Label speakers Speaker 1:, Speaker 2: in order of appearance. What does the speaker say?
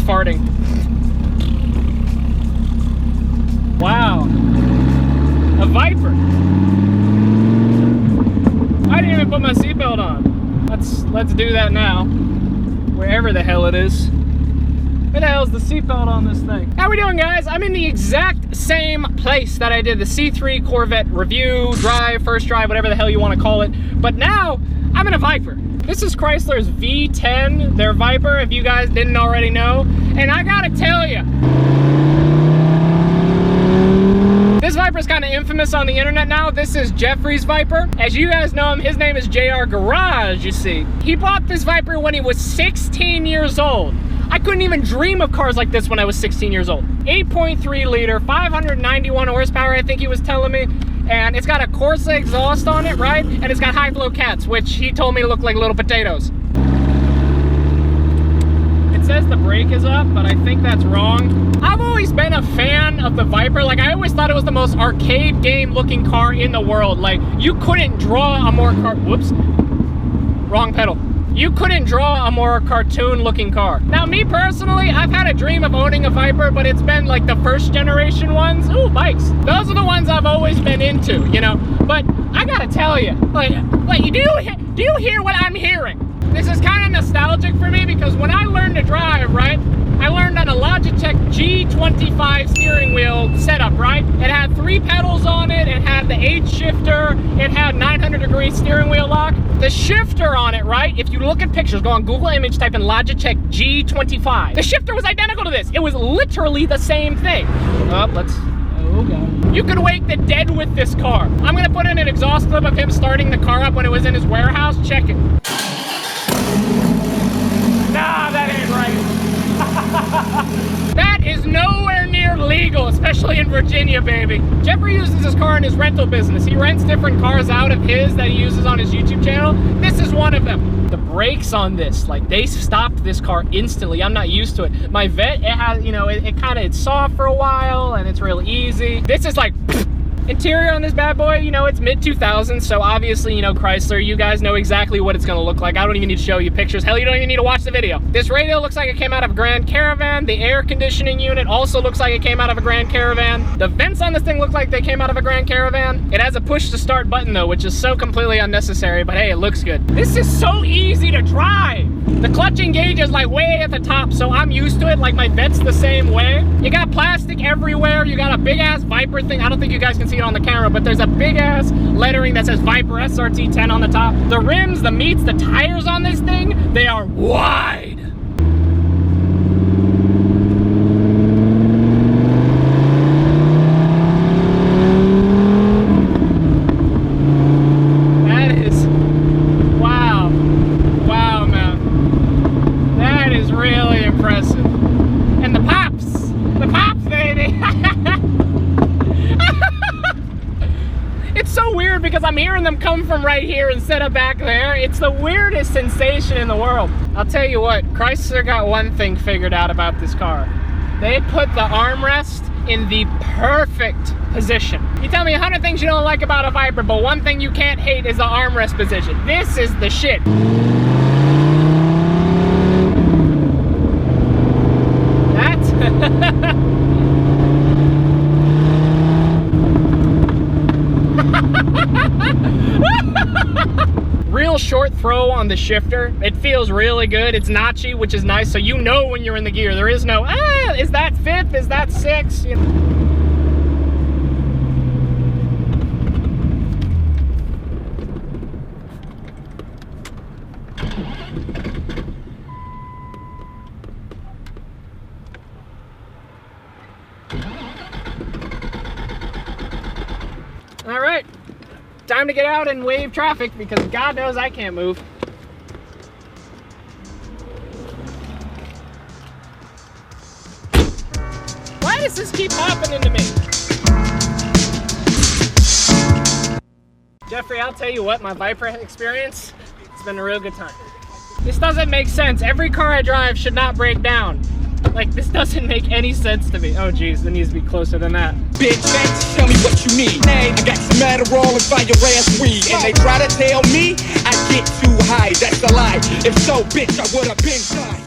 Speaker 1: Farting. Wow. A Viper. I didn't even put my seatbelt on. Let's do that now. Wherever the hell it is. Where the hell's the seatbelt on this thing? How we doing, guys? I'm in the exact same place that I did the C3 Corvette review, drive, first drive, whatever the hell you want to call it. But now, I'm in a Viper. This is Chrysler's V10, their Viper, if you guys didn't already know. And I gotta tell you, this Viper is kind of infamous on the internet now. This is Jeffery's Viper. As you guys know him, his name is JRGarage, you see. He bought this Viper when he was 16 years old. I couldn't even dream of cars like this when I was 16 years old. 8.3 liter, 591 horsepower, I think he was telling me. And it's got a Corsa exhaust on it, right? And it's got high flow cats, which he told me look like little potatoes. It says the brake is up, but I think that's wrong. I've always been a fan of the Viper. Like, I always thought it was the most arcade game looking car in the world. Like, you couldn't draw a more whoops, wrong pedal. You couldn't draw a more cartoon looking car. Now, me personally, I've had a dream of owning a Viper, but it's been like the first generation ones. Ooh, bikes. Those are the ones I've always been into, you know? But I gotta tell you, like do you hear what I'm hearing? This is kind of nostalgic for me because when I learned to drive, right? I learned on a Logitech G25 steering wheel setup, right? It had 3 pedals on it, it had the H shifter, it had 900-degree steering wheel lock. The shifter on it, right? If you look at pictures, go on Google image, type in Logitech G25. The shifter was identical to this. It was literally the same thing. Oh, God. You could wake the dead with this car. I'm gonna put in an exhaust clip of him starting the car up when it was in his warehouse. Check it. Nah, that ain't right. That is nowhere near legal, especially in Virginia, baby. Jeffrey uses his car in his rental business. He rents different cars out of his that he uses on his YouTube channel. This is one of them. The brakes on this, like, they stopped this car instantly. I'm not used to it. My Vet, it has, you know, it's soft for a while and it's real easy. This is like, interior on this bad boy, you know, it's mid-2000s, so obviously, you know, Chrysler, you guys know exactly what it's gonna look like. I don't even need to show you pictures. Hell, you don't even need to watch the video. This radio looks like it came out of a Grand Caravan. The air conditioning unit also looks like it came out of a Grand Caravan. The vents on this thing look like they came out of a Grand Caravan. It has a push to start button though, which is so completely unnecessary, but hey, it looks good. This is so easy to drive. The clutch engage is like way at the top, so I'm used to it. Like, my Vet's the same way. You got plastic everywhere. You got a big ass Viper thing. I don't think you guys can see it on the camera, but there's a big ass lettering that says Viper SRT10 on the top. The rims, the meats, the tires on this thing, they are wide. That is, wow. Wow, man. That is really impressive. And the pops, baby. It's so weird because I'm hearing them come from right here instead of back there. It's the weirdest sensation in the world. I'll tell you what, Chrysler got one thing figured out about this car. They put the armrest in the perfect position. You tell me 100 things you don't like about a Viper, but one thing you can't hate is the armrest position. This is the shit. Real short throw on the shifter. It feels really good. It's notchy, which is nice, so you know when you're in the gear. There is no, is that fifth? Is that sixth? You know? All right, time to get out and wave traffic because God knows I can't move. Why does this keep happening to me? Jeffrey, I'll tell you what, my Viper experience, it's been a real good time. This doesn't make sense. Every car I drive should not break down. Like, this doesn't make any sense to me. Oh geez, it needs to be closer than that.
Speaker 2: Bitch, thanks, tell me what you need. I got some Adderall and fire ass weed. And they try to tell me I get too high. That's a lie. If so, bitch, I would've been died.